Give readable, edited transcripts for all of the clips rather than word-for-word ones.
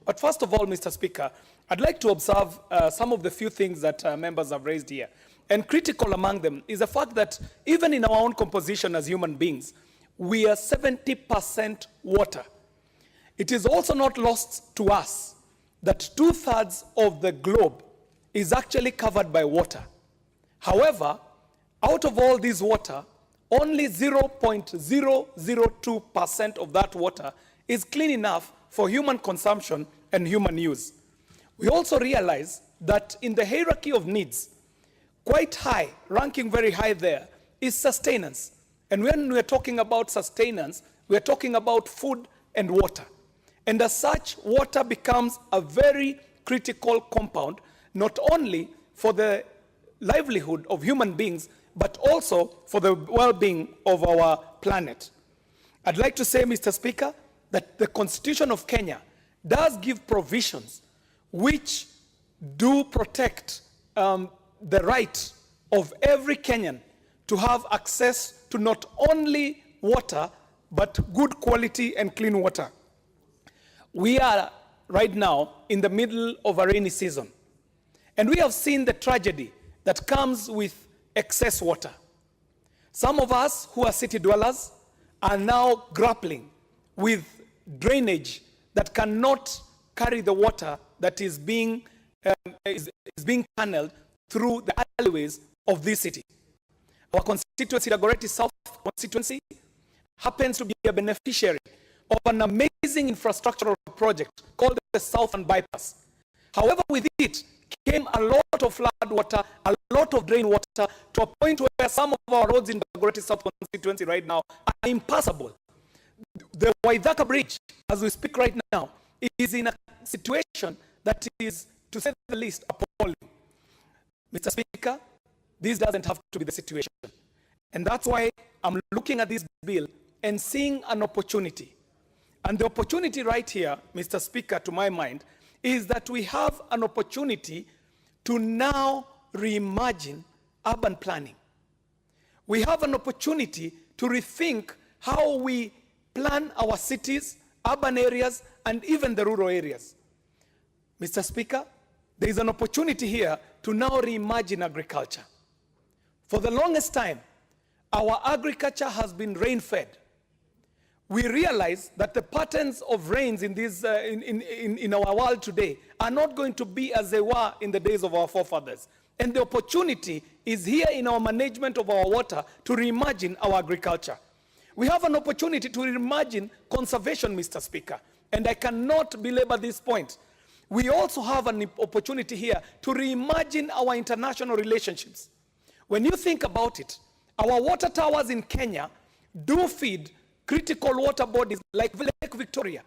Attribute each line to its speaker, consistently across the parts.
Speaker 1: But first of all, Mr. Speaker, I'd like to observe some of the few things that members have raised here. And critical among them is the fact that even in our own composition as human beings, we are 70% water. It is also not lost to us that 2/3 of the globe is actually covered by water. However, out of all this water, only 0.002% of that water is clean enough for human consumption and human use. We also realize that in the hierarchy of needs, quite high, ranking very high there, is sustenance. And when we're talking about sustenance, we're talking about food and water. And as such, water becomes a very critical compound, not only for the livelihood of human beings, but also for the well-being of our planet. I'd like to say, Mr. Speaker, that the Constitution of Kenya does give provisions which do protect the right of every Kenyan to have access to not only water, but good quality and clean water. We are right now in the middle of a rainy season, and we have seen the tragedy that comes with excess water. Some of us who are city dwellers are now grappling with drainage that cannot carry the water that is being channeled through the alleyways of this city. Our constituency, Dagoretti South constituency, happens to be a beneficiary of an amazing infrastructural project called the Southern Bypass. However, with it came a lot of flood water, a lot of drain water, to a point where some of our roads in the Dagoretti South constituency right now are impassable. The Waithaka Bridge, as we speak right now, is in a situation that is, to say the least, appalling. Mr. Speaker, this doesn't have to be the situation. And that's why I'm looking at this bill and seeing an opportunity. And the opportunity right here, Mr. Speaker, to my mind, is that we have an opportunity to now reimagine urban planning. We have an opportunity to rethink how we plan our cities, urban areas, and even the rural areas. Mr. Speaker, there is an opportunity here to now reimagine agriculture. For the longest time, our agriculture has been rain-fed. We realize that the patterns of rains in our world today are not going to be as they were in the days of our forefathers. And the opportunity is here in our management of our water to reimagine our agriculture. We have an opportunity to reimagine conservation, Mr. Speaker, and I cannot belabor this point. We also have an opportunity here to reimagine our international relationships. When you think about it, our water towers in Kenya do feed critical water bodies like Lake Victoria,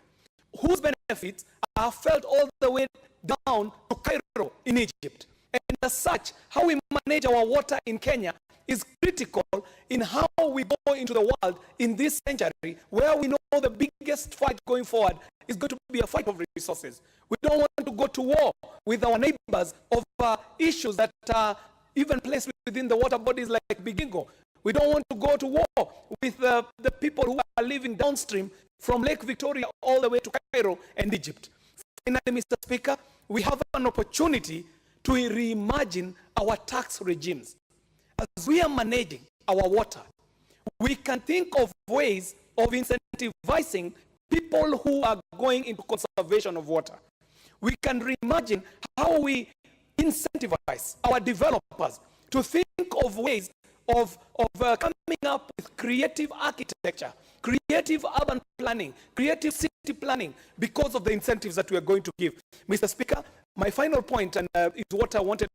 Speaker 1: whose benefits are felt all the way down to Cairo in Egypt. And as such, how we manage our water in Kenya is critical in how we go into the world in this century, where we know the biggest fight going forward is going to be a fight of resources. We don't want to go to war with our neighbors over issues that are even placed within the water bodies like Bigingo. We don't want to go to war with the people who are living downstream from Lake Victoria all the way to Cairo and Egypt. Finally, Mr. Speaker, we have an opportunity to reimagine our tax regimes. As we are managing our water, we can think of ways of incentivizing people who are going into conservation of water. We can reimagine how we incentivize our developers to think of ways of coming up with creative architecture, creative urban planning, creative city planning, because of the incentives that we are going to give. Mr. Speaker, my final point, and is what I wanted